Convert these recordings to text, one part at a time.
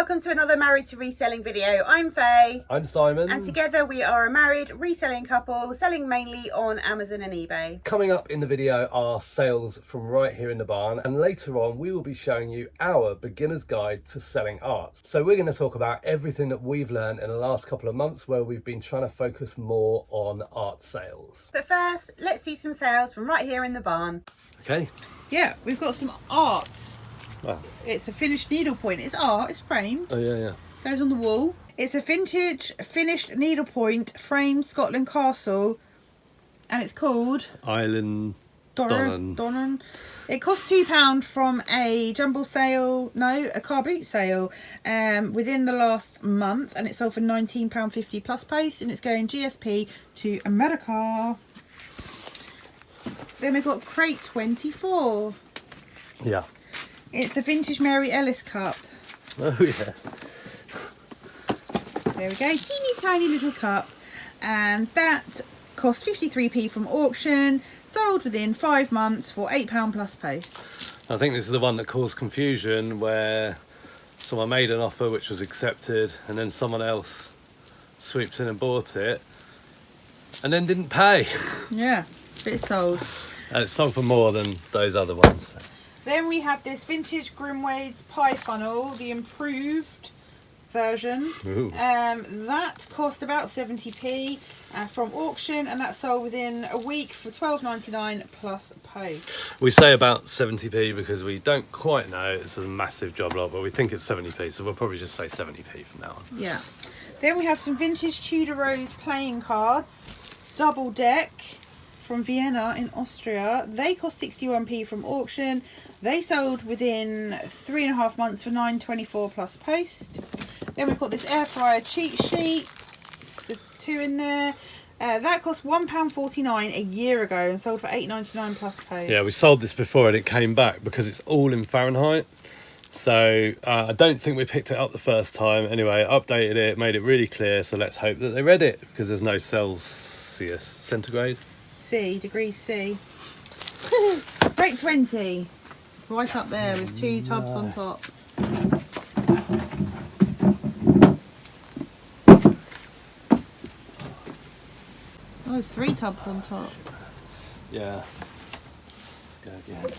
welcome to another Married to Reselling video. I'm Faye. I'm Simon. And together we are a married reselling couple selling mainly on Amazon and eBay. Coming up in the video are sales from right here in the barn, and later on we will be showing you our beginner's guide to selling arts. So we're going to talk about everything that we've learned in the last couple of months where we've been trying to focus more on art sales. But first, let's see some sales from right here in the barn. Okay. Yeah, we've got some art. Wow. It's a finished needlepoint. It's art, it's framed. Oh yeah. Goes on the wall. It's a vintage finished needlepoint framed Scotland castle, and it's called Island Donnan. It cost £2 from a jumble sale, no, a car boot sale within the last month, and it sold for £19.50 plus post, and it's going GSP to America. Then we've got crate 24. Yeah. It's the vintage Mary Ellis cup. Oh yes. There we go, teeny tiny little cup, and that cost 53p from auction, sold within 5 months for £8 plus post. I think this is the one that caused confusion, where someone made an offer which was accepted and then someone else swooped in and bought it and then didn't pay. Yeah, but it's sold. And it's sold for more than those other ones. Then we have this vintage Grimwade's pie funnel, the improved version. That cost about 70p from auction, and that sold within a week for £12.99 plus post. We say about 70p because we don't quite know. It's a massive job lot, but we think it's 70p, so we'll probably just say 70p from now on. Yeah. Then we have some vintage Tudor Rose playing cards, double deck, from Vienna in Austria. They cost 61p from auction. They sold within 3.5 months for £9.24 plus post. Then we've got this air fryer cheat sheets. There's 2 in there. That cost £1.49 a year ago and sold for £8.99 plus post. Yeah, we sold this before and it came back because it's all in Fahrenheit. So I don't think we picked it up the first time. Anyway, updated it, made it really clear. So let's hope that they read it, because there's no Celsius, centigrade. Degrees C. Crate 20. Right up there with 2 tubs on top. Oh, it's 3 tubs on top. Yeah. Let's go again.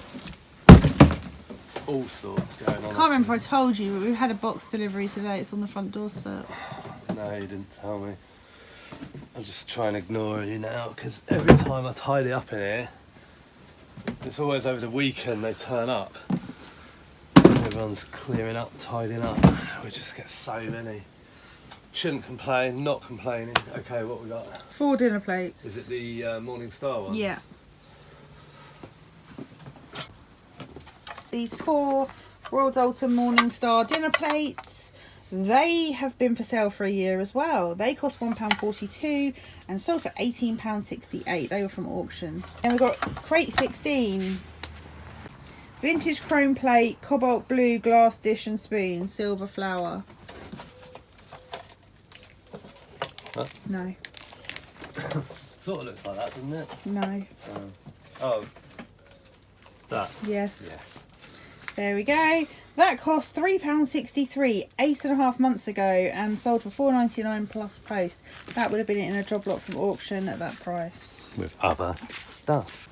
All sorts going on. I can't remember if I told you, but we've had a box delivery today. It's on the front doorstep. No, you didn't tell me. I'll just try and ignore you now, because every time I tidy up in here, it's always over the weekend they turn up. Everyone's clearing up, tidying up. We just get so many. Shouldn't complain, not complaining. Okay, what we got? 4 dinner plates. Is it the Morning Star ones? Yeah. These 4 Royal Doulton Morning Star dinner plates. They have been for sale for a year as well. They cost £1.42 and sold for £18.68. They were from auction. And we've got crate 16. Vintage chrome plate, cobalt blue glass dish and spoon, silver flower. Huh? No. Sort of looks like that, doesn't it? No. Oh. That? Yes. Yes. There we go. That cost £3.63 8.5 months ago and sold for £4.99 plus post. That would have been in a job lot from auction at that price. With other stuff.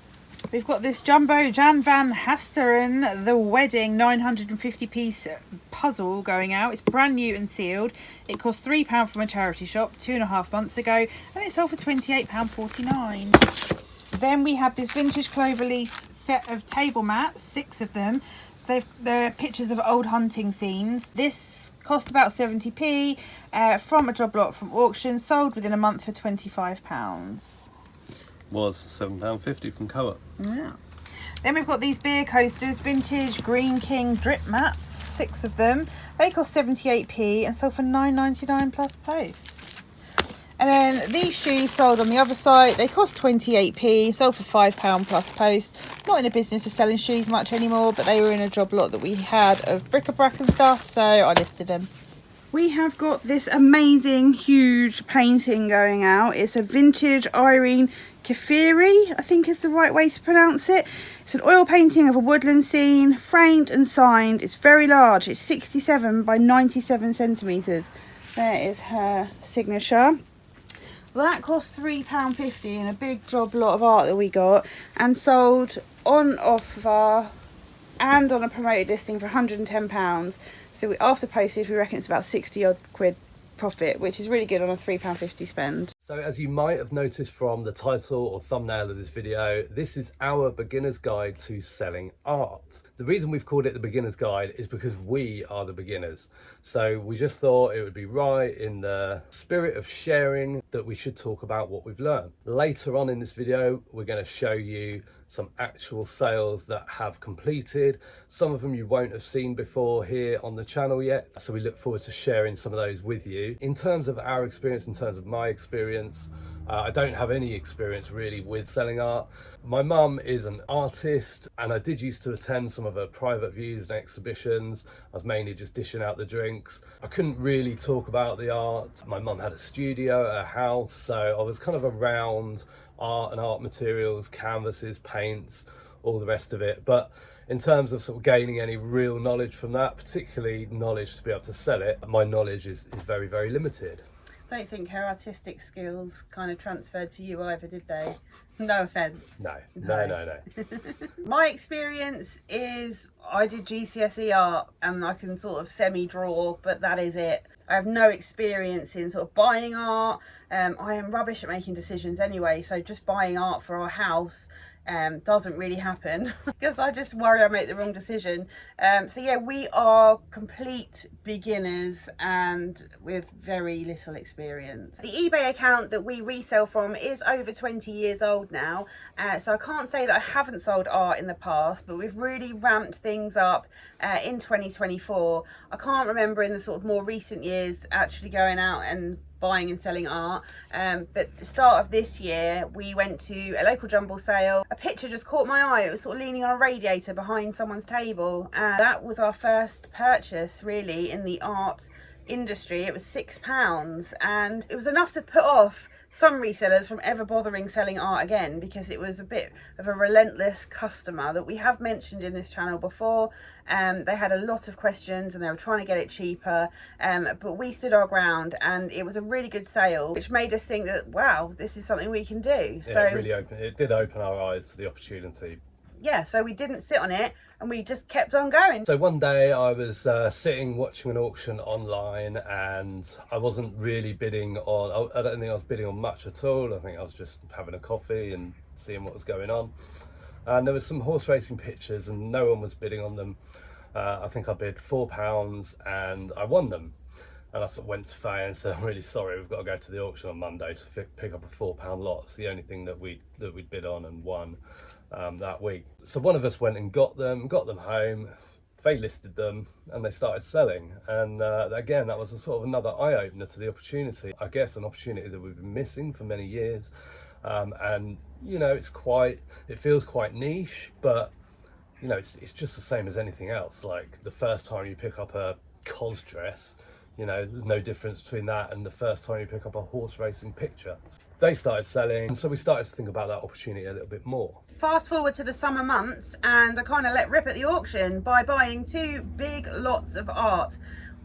We've got this jumbo Jan van Hasteren, the wedding 950 piece puzzle going out. It's brand new and sealed. It cost £3 from a charity shop 2.5 months ago, and it sold for £28.49. Then we have this vintage cloverleaf set of table mats, 6 of them. They're pictures of old hunting scenes. This cost about 70p from a job lot from auction, sold within a month for £25. Was £7.50 from Co-op. Yeah. Then we've got these beer coasters, vintage Green King drip mats, 6 of them. They cost 78p and sold for £9.99 plus post. And then these shoes sold on the other side. They cost 28p, sold for £5 plus post. Not in the business of selling shoes much anymore, but they were in a job lot that we had of bric-a-brac and stuff, so I listed them. We have got this amazing, huge painting going out. It's a vintage Irene Kefiri, I think is the right way to pronounce it. It's an oil painting of a woodland scene, framed and signed. It's very large. It's 67 by 97 centimetres. There is her signature. Well, that cost £3.50 in a big job lot of art that we got and sold on offer and on a promoted listing for £110. So after postage, we reckon it's about 60 odd quid profit, which is really good on a £3.50 spend. So as you might have noticed from the title or thumbnail of this video, this is our beginner's guide to selling art. The reason we've called it the beginner's guide is because we are the beginners. So we just thought it would be right, in the spirit of sharing, that we should talk about what we've learned. Later on in this video, we're going to show you some actual sales that have completed. Some of them you won't have seen before here on the channel yet. So we look forward to sharing some of those with you. In terms of our experience, in terms of my experience, I don't have any experience really with selling art. My mum is an artist and I did used to attend some of her private views and exhibitions. I was mainly just dishing out the drinks. I couldn't really talk about the art. My mum had a studio at her house, so I was kind of around art and art materials, canvases, paints, all the rest of it. But in terms of sort of gaining any real knowledge from that, particularly knowledge to be able to sell it, my knowledge is very, very limited. I don't think her artistic skills kind of transferred to you either, did they? No offence. No. My experience is I did GCSE art and I can sort of semi-draw, but that is it. I have no experience in sort of buying art. I am rubbish at making decisions anyway, so just buying art for our house doesn't really happen because I just worry I make the wrong decision. So yeah, we are complete beginners and with very little experience. The eBay account that we resell from is over 20 years old now, so I can't say that I haven't sold art in the past, but we've really ramped things up in 2024. I can't remember in the sort of more recent years actually going out and buying and selling art, but at the start of this year we went to a local jumble sale. A picture just caught my eye. It was sort of leaning on a radiator behind someone's table, and that was our first purchase really in the art industry. It was £6 and it was enough to put off some resellers from ever bothering selling art again, because it was a bit of a relentless customer that we have mentioned in this channel before. They had a lot of questions and they were trying to get it cheaper, but we stood our ground and it was a really good sale, which made us think that, wow, this is something we can do. Yeah, so it did open our eyes to the opportunity. Yeah, so we didn't sit on it and we just kept on going. So one day I was sitting watching an auction online and I wasn't really bidding on, I don't think I was bidding on much at all. I think I was just having a coffee and seeing what was going on. And there was some horse racing pictures and no one was bidding on them. I think I bid £4 and I won them. And I sort of went to Faye and said, I'm really sorry, we've got to go to the auction on Monday to pick up a £4 lot. It's the only thing that we'd bid on and won that week. So one of us went and got them home. Faye listed them and they started selling. And again, that was a sort of another eye-opener to the opportunity. I guess an opportunity that we've been missing for many years. And you know, it feels quite niche, but you know, it's just the same as anything else. Like the first time you pick up a cos dress, you know, there's no difference between that and the first time you pick up a horse racing picture. They started selling, and so we started to think about that opportunity a little bit more. Fast forward to the summer months and I kind of let rip at the auction by buying 2 big lots of art.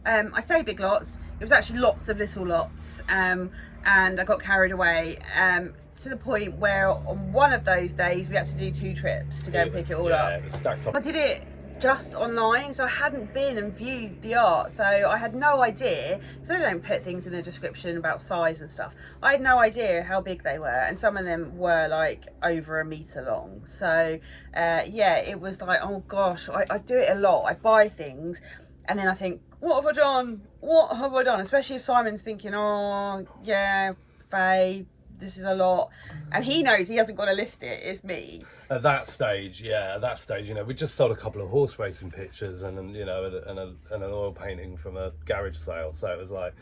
I say big lots, it was actually lots of little lots, and I got carried away to the point where on one of those days we had to do 2 trips to go and pick it all up. Yeah, it was stacked up. I did it just online, so I hadn't been and viewed the art, so I had no idea, because they don't put things in the description about size and stuff. I had no idea how big they were, and some of them were like over 1 meter long. So yeah, it was like, oh gosh, I do it a lot. I buy things and then I think, what have I done? What have I done? Especially if Simon's thinking, oh yeah, Faye, this is a lot, and he knows he hasn't got to list it. It's me. At that stage, yeah, you know, we just sold a couple of horse racing pictures and you know, and an oil painting from a garage sale. So it was like,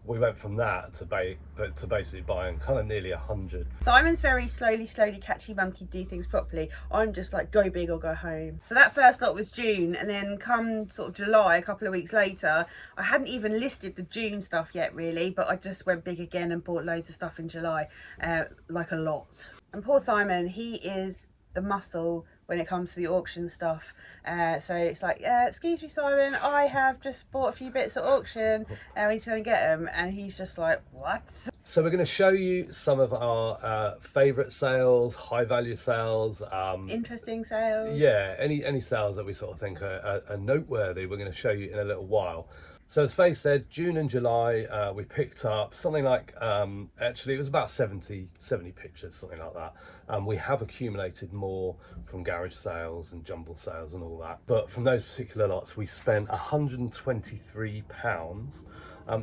we went from that to basically buying kind of nearly 100. Simon's very slowly catchy monkey, do things properly. I'm just like, go big or go home. So that first lot was June, and then come sort of July, a couple of weeks later, I hadn't even listed the June stuff yet really, but I just went big again and bought loads of stuff in July, like a lot. And poor Simon, he is the muscle when it comes to the auction stuff. So it's like, excuse me, Simon, I have just bought a few bits at auction and we need to go and get them. And he's just like, what? So we're going to show you some of our favourite sales, high value sales, Interesting sales. yeah, any sales that we sort of think are noteworthy. We're going to show you in a little while. So as Faye said, June and July we picked up something like, actually it was about 70 pictures, something like that. We have accumulated more from garage sales and jumble sales and all that, but from those particular lots we spent £123.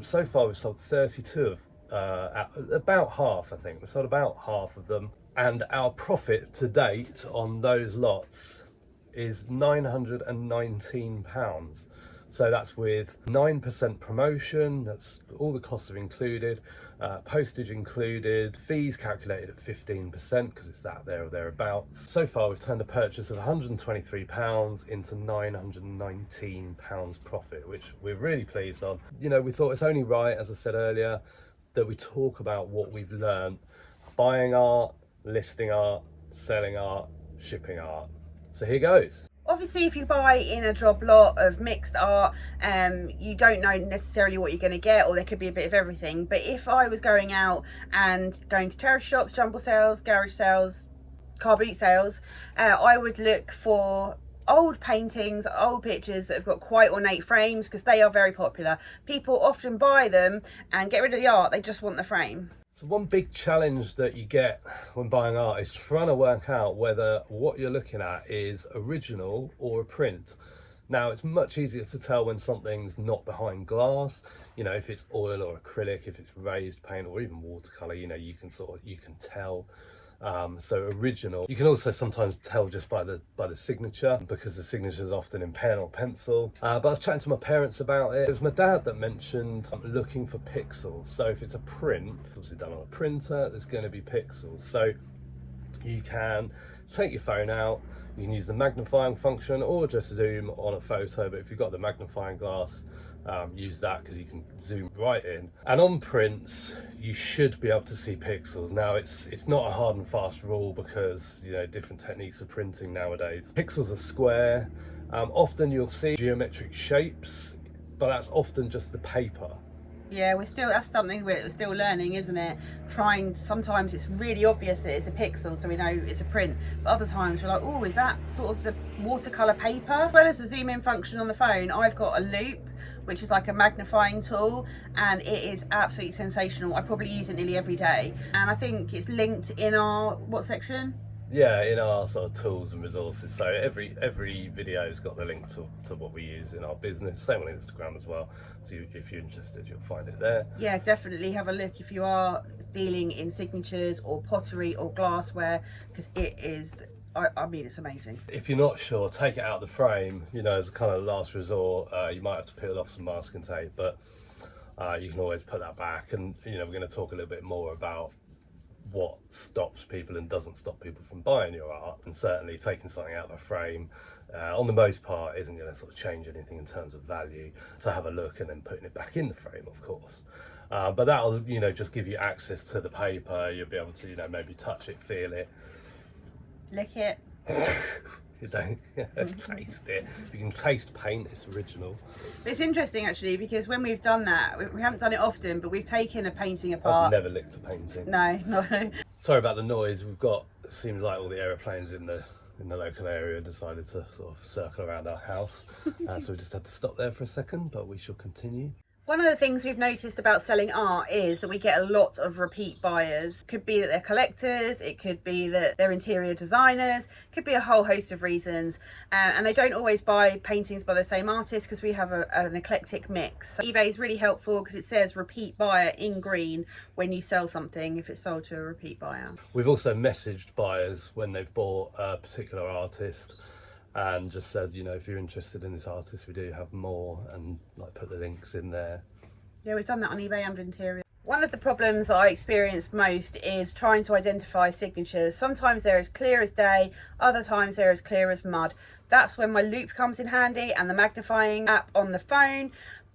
So far we've sold 32 of about half. I think we sold about half of them, and our profit to date on those lots is £919. So that's with 9% promotion, that's all the costs are included, postage included, fees calculated at 15% because it's that there or thereabouts. So far we've turned a purchase of £123 into £919 profit, which we're really pleased on. You know, we thought it's only right, as I said earlier, that we talk about what we've learned: buying art, listing art, selling art, shipping art. So here goes. Obviously, if you buy in a job lot of mixed art, you don't know necessarily what you're going to get, or there could be a bit of everything. But if I was going out and going to charity shops, jumble sales, garage sales, car boot sales, I would look for old paintings, old pictures that have got quite ornate frames, because they are very popular. People often buy them and get rid of the art, they just want the frame. So one big challenge that you get when buying art is trying to work out whether what you're looking at is original or a print. Now, it's much easier to tell when something's not behind glass, you know, if it's oil or acrylic, if it's raised paint or even watercolor, you know, you can tell. So original. You can also sometimes tell just by the signature, because the signature is often in pen or pencil. But I was chatting to my parents about it. It was my dad that mentioned looking for pixels. So if it's a print, obviously done on a printer, there's going to be pixels. So you can take your phone out, you can use the magnifying function or just zoom on a photo. But if you've got the magnifying glass, use that because you can zoom right in. And on prints you should be able to see pixels. Now it's not a hard and fast rule, because you know, different techniques of printing nowadays. Pixels are square. Often you'll see geometric shapes, but that's often just the paper. Yeah, that's something we're still learning, isn't it? Sometimes it's really obvious that it's a pixel, so we know it's a print. But other times we're like, oh, is that sort of the watercolor paper? As well as the zoom in function on the phone, I've got a loop, which is like a magnifying tool, and it is absolutely sensational. I probably use it nearly every day. And I think it's linked in our, what section? Yeah, in our sort of tools and resources. So every video's got the link to what we use in our business. Same on Instagram as well. So if you're interested, you'll find it there. Yeah, definitely have a look if you are dealing in signatures or pottery or glassware, because it is, I mean, it's amazing. If you're not sure, take it out of the frame, you know, as a kind of last resort. You might have to peel off some masking tape, but you can always put that back. And you know, we're going to talk a little bit more about what stops people and doesn't stop people from buying your art. And certainly taking something out of a frame on the most part isn't going to sort of change anything in terms of value. To have a look and then putting it back in the frame, of course. But that'll, you know, just give you access to the paper. You'll be able to, you know, maybe touch it, feel it, lick it. You don't taste it. You can taste paint, it's original. It's interesting actually, because when we've done that, we haven't done it often, but we've taken a painting apart. I've never licked a painting. No. Sorry about the noise. We've got, seems like all the aeroplanes in the local area decided to sort of circle around our house. So we just had to stop there for a second, but we shall continue. One of the things we've noticed about selling art is that we get a lot of repeat buyers. Could be that they're collectors, it could be that they're interior designers, could be a whole host of reasons. And they don't always buy paintings by the same artist, because we have an eclectic mix. eBay is really helpful because it says repeat buyer in green when you sell something, if it's sold to a repeat buyer. We've also messaged buyers when they've bought a particular artist and just said, you know, if you're interested in this artist, we do have more, and like put the links in there. Yeah, we've done that on eBay and Interior. One of the problems I experience most is trying to identify signatures. Sometimes they're as clear as day, other times they're as clear as mud. That's when my loop comes in handy and the magnifying app on the phone.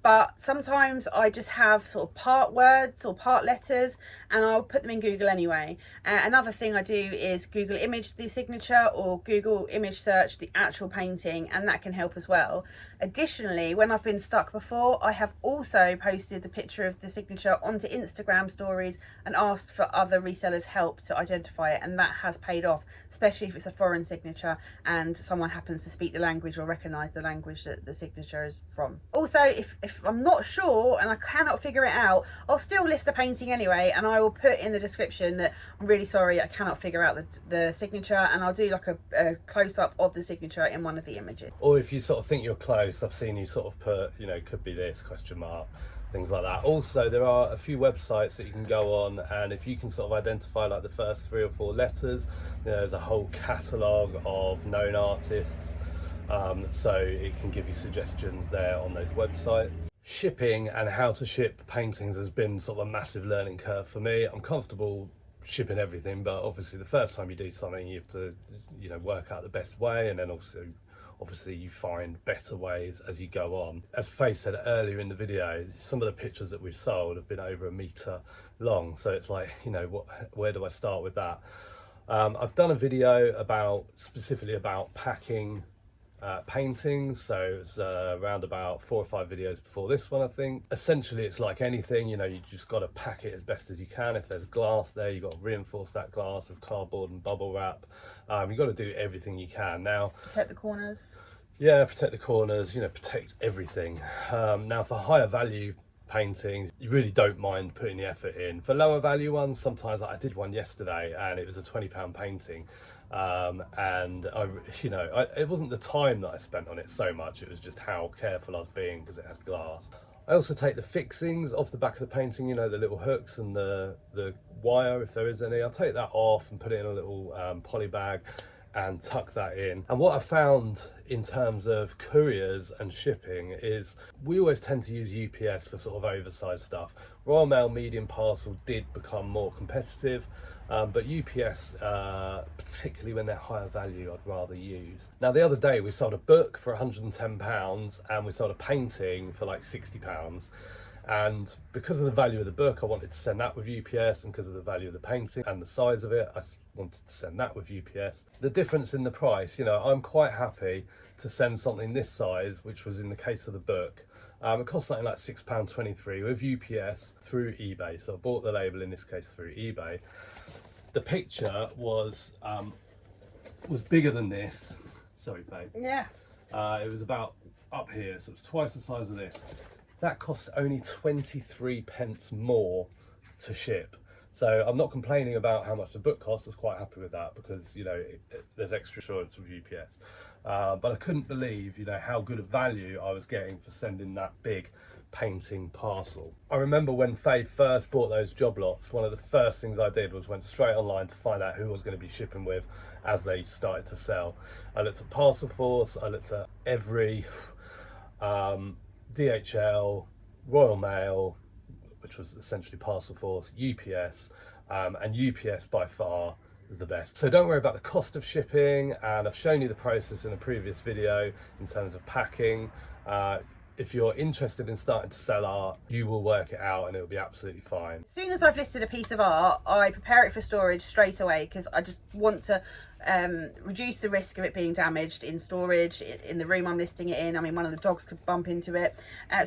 but sometimes I just have sort of part words or part letters, and I'll put them in Google anyway. Another thing I do is Google image the signature or Google image search the actual painting, and that can help as well. Additionally, when I've been stuck before, I have also posted the picture of the signature onto Instagram stories and asked for other resellers' help to identify it, and that has paid off, especially if it's a foreign signature and someone happens to speak the language or recognise the language that the signature is from. Also, if I'm not sure and I cannot figure it out, I'll still list the painting anyway, and I will put in the description that I'm really sorry, I cannot figure out the signature, and I'll do like a close-up of the signature in one of the images. Or if you sort of think you're close, I've seen you sort of put, you know, could be this, question mark, things like that. Also, there are a few websites that you can go on, and if you can sort of identify like the first 3 or 4 letters, you know, there's a whole catalogue of known artists, so it can give you suggestions there on those websites. Shipping and how to ship paintings has been sort of a massive learning curve for me. I'm comfortable shipping everything, but obviously the first time you do something, you have to, you know, work out the best way, and then obviously you find better ways as you go on. As Faye said earlier in the video, some of the pictures that we've sold have been over 1 meter long, so it's like, you know, where do I start with that? I've done a video specifically about packing paintings, so it's around about 4 or 5 videos before this one, I think. Essentially, it's like anything, you know, you just got to pack it as best as you can. If there's glass there, you've got to reinforce that glass with cardboard and bubble wrap. You've got to do everything you can. Now, Protect the corners. Yeah, protect the corners, you know, protect everything. Now, for higher value paintings, you really don't mind putting the effort in. For lower value ones, sometimes, like I did one yesterday and it was a £20 painting, and it wasn't the time that I spent on it so much, it was just how careful I was being because it had glass. I also take the fixings off the back of the painting, you know, the little hooks and the wire, if there is any. I'll take that off and put it in a little poly bag and tuck that in. And what I found in terms of couriers and shipping is we always tend to use UPS for sort of oversized stuff. Royal Mail medium parcel did become more competitive, but UPS, particularly when they're higher value, I'd rather use. Now, the other day we sold a book for £110 and we sold a painting for like £60. And because of the value of the book, I wanted to send that with UPS, and because of the value of the painting and the size of it, I wanted to send that with UPS. The difference in the price, you know, I'm quite happy to send something this size, which was in the case of the book. It cost something like £6.23 with UPS through eBay. So I bought the label in this case through eBay. The picture was bigger than this. Sorry, babe. Yeah. It was about up here, so it's twice the size of this. That costs only 23 pence more to ship. So I'm not complaining about how much the book cost. I was quite happy with that because, you know, there's extra insurance with UPS. But I couldn't believe, you know, how good a value I was getting for sending that big painting parcel. I remember when Faye first bought those job lots, one of the first things I did was went straight online to find out who I was going to be shipping with as they started to sell. I looked at Parcel Force, I looked at every DHL, Royal Mail, which was essentially Parcel Force, UPS, and UPS by far is the best. So don't worry about the cost of shipping, and I've shown you the process in a previous video in terms of packing. If you're interested in starting to sell art, you will work it out and it'll be absolutely fine. As soon as I've listed a piece of art, I prepare it for storage straight away because I just want to reduce the risk of it being damaged in storage, in the room I'm listing it in. I mean, one of the dogs could bump into it.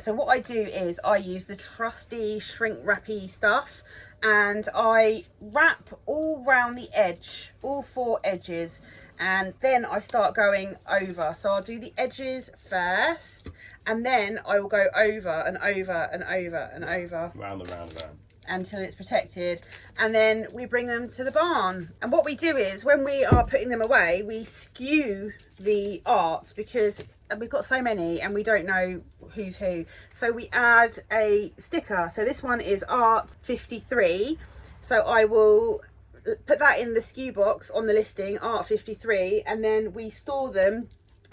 So what I do is I use the trusty shrink wrappy stuff, and I wrap all round the edge, all 4 edges, and then I start going over. So I'll do the edges first, and then I will go over and over and over and over. Round and round and round. Until it's protected, and then we bring them to the barn. And what we do is when we are putting them away, we skew the art because we've got so many and we don't know who's who. So we add a sticker. So this one is art 53. So I will put that in the skew box on the listing, art 53, and then we store them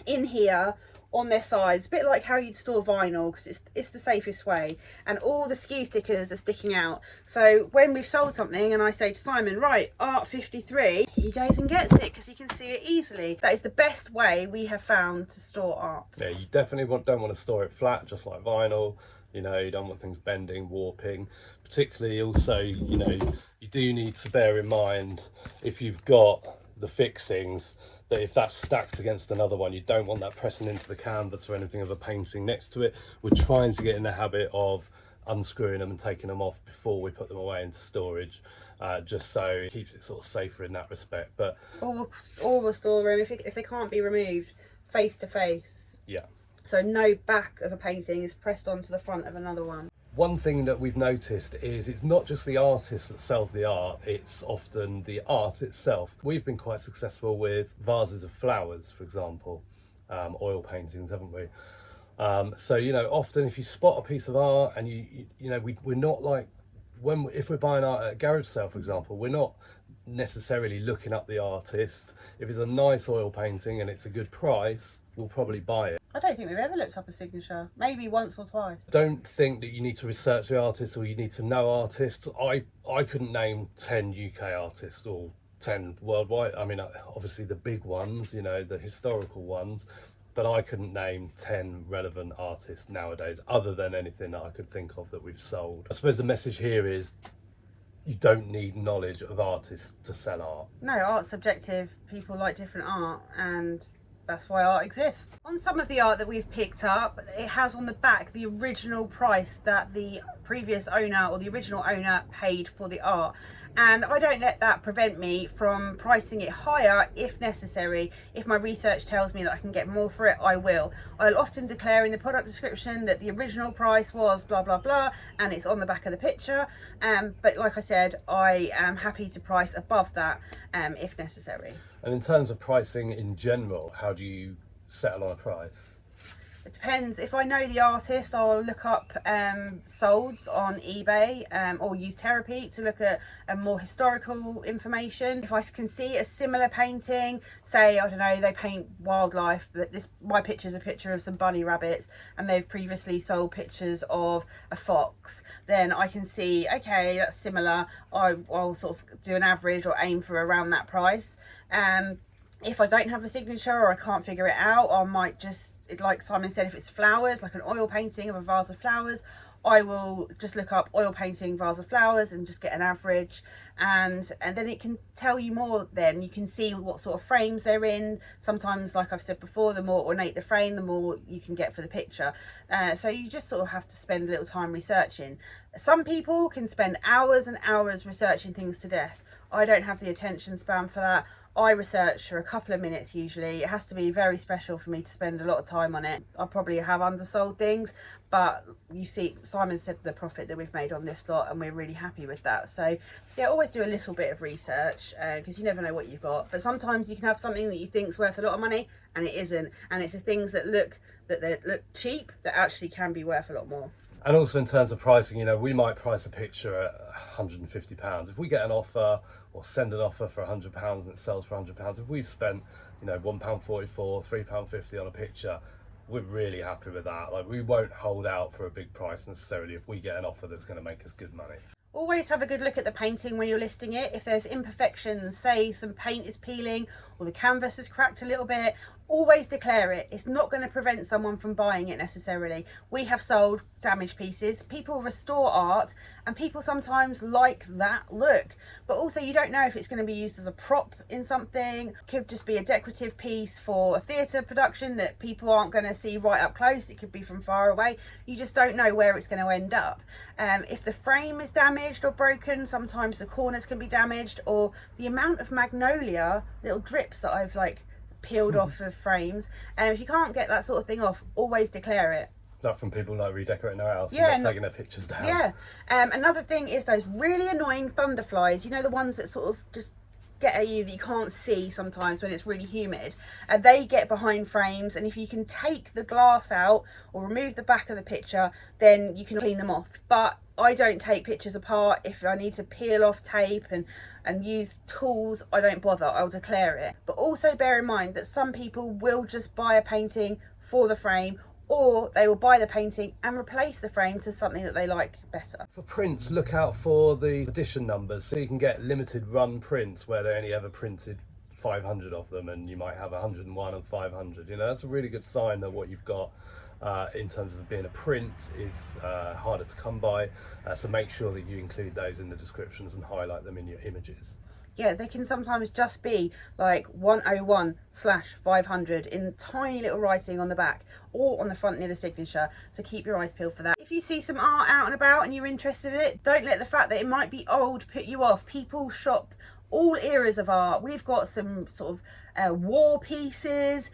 in here on their sides, a bit like how you'd store vinyl, because it's the safest way, and all the skew stickers are sticking out. So when we've sold something and I say to Simon, right, art 53, he goes and gets it because he can see it easily. That is the best way we have found to store art. Yeah, you definitely don't want to store it flat just like vinyl. You know, you don't want things bending, warping. Particularly also, you know, you do need to bear in mind if you've got the fixings, that if that's stacked against another one, you don't want that pressing into the canvas or anything of a painting next to it. We're trying to get in the habit of unscrewing them and taking them off before we put them away into storage, just so it keeps it sort of safer in that respect. But all the storeroom, if they can't be removed face to face. yeah. So no back of a painting is pressed onto the front of another one. One thing that we've noticed is it's not just the artist that sells the art, it's often the art itself. We've been quite successful with vases of flowers, for example, oil paintings, haven't we? So, you know, often if you spot a piece of art and you know, we're not like, if we're buying art at a garage sale, for example, we're not necessarily looking up the artist. If it's a nice oil painting and it's a good price, we'll probably buy it. I don't think we've ever looked up a signature, maybe once or twice. Don't think that you need to research the artist or you need to know artists. I couldn't name 10 UK artists or 10 worldwide. I mean, obviously the big ones, you know, the historical ones, but I couldn't name 10 relevant artists nowadays other than anything that I could think of that we've sold. I suppose the message here is you don't need knowledge of artists to sell art. No, art's subjective. People like different art, and that's why art exists. On some of the art that we've picked up, it has on the back the original price that the previous owner or the original owner paid for the art. And I don't let that prevent me from pricing it higher if necessary. If my research tells me that I can get more for it, I will. I'll often declare in the product description that the original price was blah blah blah, and it's on the back of the picture. But like I said, I am happy to price above that if necessary. And in terms of pricing in general, how do you settle on a price? It depends. If I know the artist, I'll look up solds on eBay or use Therapy to look at more historical information. If I can see a similar painting, say, I don't know, they paint wildlife, but my picture's a picture of some bunny rabbits and they've previously sold pictures of a fox, then I can see, okay, that's similar. I'll sort of do an average or aim for around that price. If I don't have a signature or I can't figure it out, I might just, like Simon said, if it's flowers, like an oil painting of a vase of flowers, I will just look up oil painting vase of flowers and just get an average, and then it can tell you more. Then you can see what sort of frames they're in. Sometimes, like I've said before, the more ornate the frame, the more you can get for the picture. So you just sort of have to spend a little time researching. Some people can spend hours and hours researching things to death. I don't have the attention span for that. I research for a couple of minutes usually. It has to be very special for me to spend a lot of time on it. I probably have undersold things, but you see, Simon said the profit that we've made on this lot and we're really happy with that. So yeah, always do a little bit of research because you never know what you've got. But sometimes you can have something that you think is worth a lot of money and it isn't. And it's the things that look cheap that actually can be worth a lot more. And also in terms of pricing, you know, we might price a picture at £150. If we get an offer or send an offer for £100 and it sells for £100, if we've spent, you know, £1.44, £3.50 on a picture, we're really happy with that. Like, we won't hold out for a big price necessarily if we get an offer that's going to make us good money. Always have a good look at the painting when you're listing it. If there's imperfections, say some paint is peeling or the canvas has cracked a little bit, always declare it. It's not going to prevent someone from buying it necessarily. We have sold damaged pieces. People restore art and people sometimes like that look, but also you don't know if it's going to be used as a prop in something. It could just be a decorative piece for a theatre production that people aren't going to see right up close. It could be from far away. You just don't know where it's going to end up. If the frame is damaged or broken, sometimes the corners can be damaged, or the amount of magnolia little drips that I've like peeled off of frames, and if you can't get that sort of thing off, always declare it. That from people like redecorating their house Yeah, and not taking their pictures down. Yeah. Another thing is those really annoying thunderflies, you know, the ones that sort of just get at you that you can't see sometimes when it's really humid, and they get behind frames, and if you can take the glass out or remove the back of the picture, then you can clean them off. But I don't take pictures apart. If I need to peel off tape and use tools, I don't bother. I'll declare it. But also bear in mind that some people will just buy a painting for the frame, or they will buy the painting and replace the frame to something that they like better. For prints, look out for the edition numbers, so you can get limited run prints where they only ever printed 500 of them and you might have 101 and 500. You know, that's a really good sign that what you've got in terms of being a print is harder to come by, so make sure that you include those in the descriptions and highlight them in your images. Yeah, they can sometimes just be like 101/500 in tiny little writing on the back or on the front near the signature, so keep your eyes peeled for that. If you see some art out and about and you're interested in it, don't let the fact that it might be old put you off. People shop all eras of art. We've got some sort of war pieces,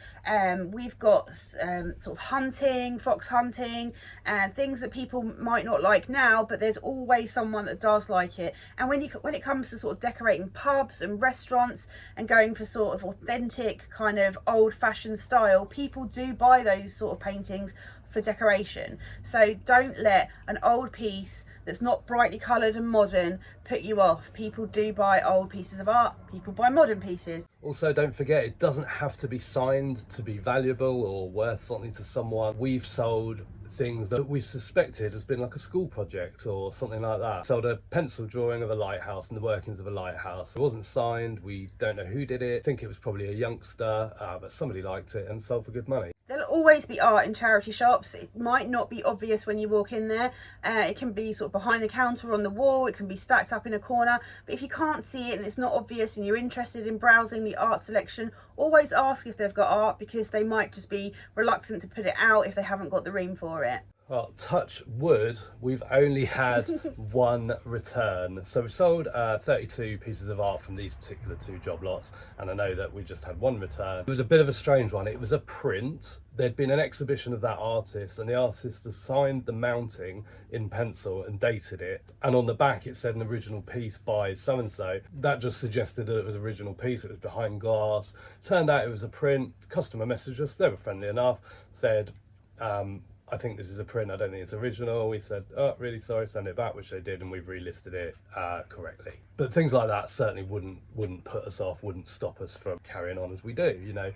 we've got sort of hunting, fox hunting, and things that people might not like now, but there's always someone that does like it. And when it comes to sort of decorating pubs and restaurants and going for sort of authentic kind of old-fashioned style, people do buy those sort of paintings for decoration. So don't let an old piece that's not brightly coloured and modern put you off. People do buy old pieces of art, people buy modern pieces. Also, don't forget, it doesn't have to be signed to be valuable or worth something to someone. We've sold things that we suspected has been like a school project or something like that. Sold a pencil drawing of a lighthouse and the workings of a lighthouse. It wasn't signed, we don't know who did it. I think it was probably a youngster, but somebody liked it and sold for good money. There'll always be art in charity shops. It might not be obvious when you walk in there. It can be sort of behind the counter on the wall, it can be stacked up in a corner, but if you can't see it and it's not obvious and you're interested in browsing the art selection, always ask if they've got art, because they might just be reluctant to put it out if they haven't got the room for it. Well, touch wood, we've only had one return. So we sold 32 pieces of art from these particular two job lots, and I know that we just had one return. It was a bit of a strange one. It was a print. There'd been an exhibition of that artist, and the artist has signed the mounting in pencil and dated it. And on the back it said an original piece by so-and-so. That just suggested that it was an original piece. It was behind glass. Turned out it was a print. Customer messaged us, they were friendly enough, said, I think this is a print, I don't think it's original. We said, oh, really sorry, send it back, which they did, and we've relisted it correctly. But things like that certainly wouldn't put us off, wouldn't stop us from carrying on as we do. You know,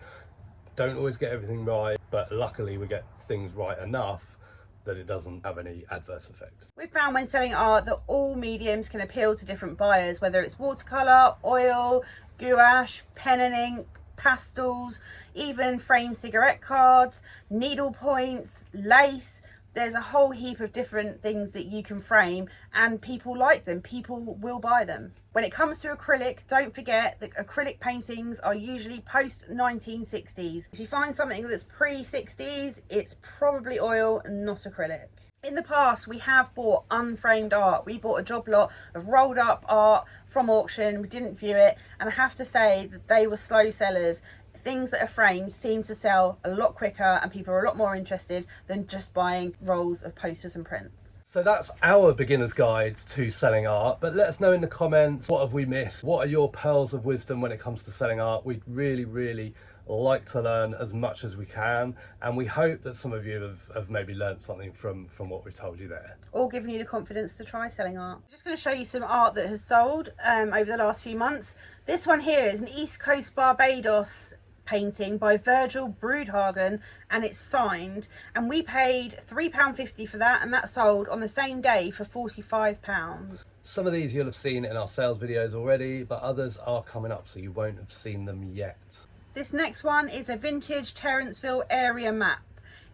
don't always get everything right, but luckily we get things right enough that it doesn't have any adverse effect. We've found when selling art that all mediums can appeal to different buyers, whether it's watercolour, oil, gouache, pen and ink, pastels, even framed cigarette cards, needle points, lace. There's a whole heap of different things that you can frame, and people like them. People will buy them. When it comes to acrylic, don't forget that acrylic paintings are usually post 1960s. If you find something that's pre-60s, it's probably oil and not acrylic. In the past, we have bought unframed art. We bought a job lot of rolled up art from auction. We didn't view it, and I have to say that they were slow sellers. Things that are framed seem to sell a lot quicker, and people are a lot more interested than just buying rolls of posters and prints. So that's our beginner's guide to selling art, but let us know in the comments, what have we missed? What are your pearls of wisdom when it comes to selling art? We'd really like to learn as much as we can, and we hope that some of you have maybe learned something from what we've told you there. Or giving you the confidence to try selling art. I'm just going to show you some art that has sold over the last few months. This one here is an East Coast Barbados painting by Virgil Broodhagen, and it's signed, and we paid £3.50 for that, and that sold on the same day for £45. Some of these you'll have seen in our sales videos already, but others are coming up, so you won't have seen them yet. This next one is a vintage Terenceville area map.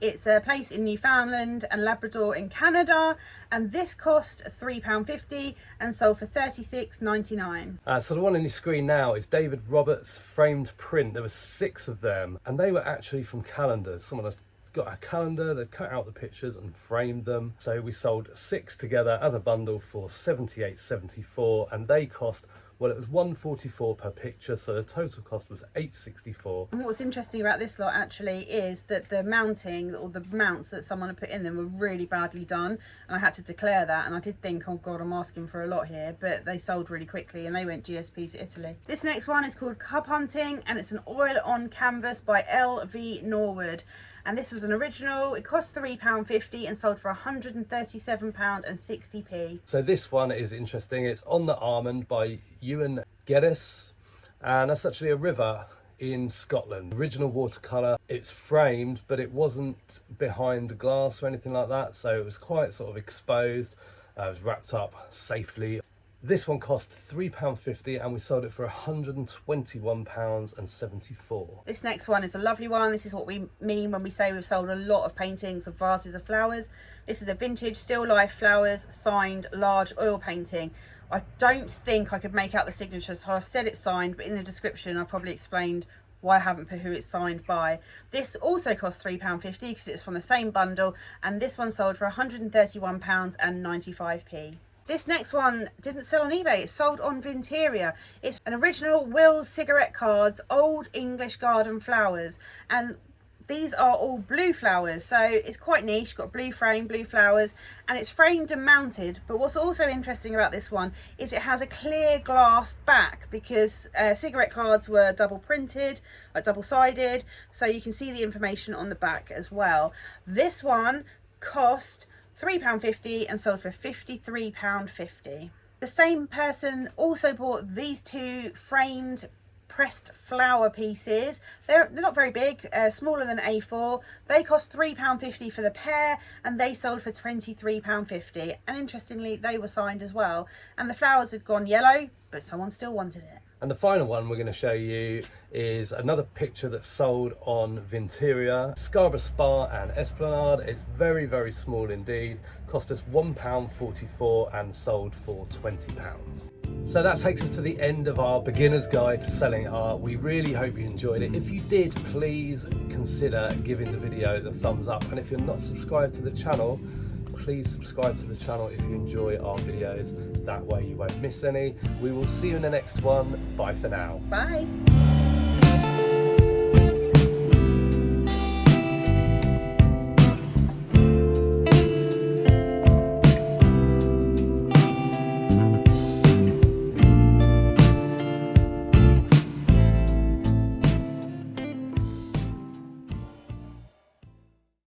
It's a place in Newfoundland and Labrador in Canada, and this cost £3.50 and sold for $36.99. So the one on your screen now is David Roberts' framed print. There were 6 of them, and they were actually from calendars. Someone had got a calendar, they cut out the pictures and framed them. So we sold 6 together as a bundle for $78.74, and they cost, well, it was $144 per picture, so the total cost was $864. And what's interesting about this lot actually is that the mounting, or the mounts that someone had put in them, were really badly done, and I had to declare that, and I did think, oh god, I'm asking for a lot here, but they sold really quickly and they went GSP to Italy. This next one is called Cub Hunting, and it's an oil on canvas by LV Norwood. And this was an original. It cost £3.50 and sold for £137.60p. So this one is interesting. It's On the Almond by Ewan Geddes, and that's actually a river in Scotland. Original watercolour. It's framed, but it wasn't behind the glass or anything like that, so it was quite sort of exposed. It was wrapped up safely. This one cost £3.50 and we sold it for £121.74. This next one is a lovely one. This is what we mean when we say we've sold a lot of paintings of vases of flowers. This is a vintage still life flowers signed large oil painting. I don't think I could make out the signature, so I've said it's signed, but in the description I probably explained why I haven't put who it's signed by. This also cost £3.50 because it's from the same bundle, and this one sold for £131.95. This next one didn't sell on eBay, it's sold on Vinteria. It's an original Will's cigarette cards, old English garden flowers, and these are all blue flowers, so it's quite niche. Got blue frame, blue flowers, and it's framed and mounted. But what's also interesting about this one is it has a clear glass back, because cigarette cards were double printed, double sided, so you can see the information on the back as well. This one cost £3.50 and sold for £53.50. The same person also bought these two framed pressed flower pieces. They're not very big, smaller than A4. They cost £3.50 for the pair, and they sold for £23.50. And interestingly, they were signed as well. And the flowers had gone yellow, but someone still wanted it. And the final one we're going to show you is another picture that's sold on Vinteria, Scarborough Spa and Esplanade. It's very, very small indeed. Cost us £1.44 and sold for £20. So that takes us to the end of our beginner's guide to selling art. We really hope you enjoyed it. If you did, please consider giving the video the thumbs up. And if you're not subscribed to the channel, please subscribe to the channel if you enjoy our videos. That way you won't miss any. We will see you in the next one. Bye for now. Bye.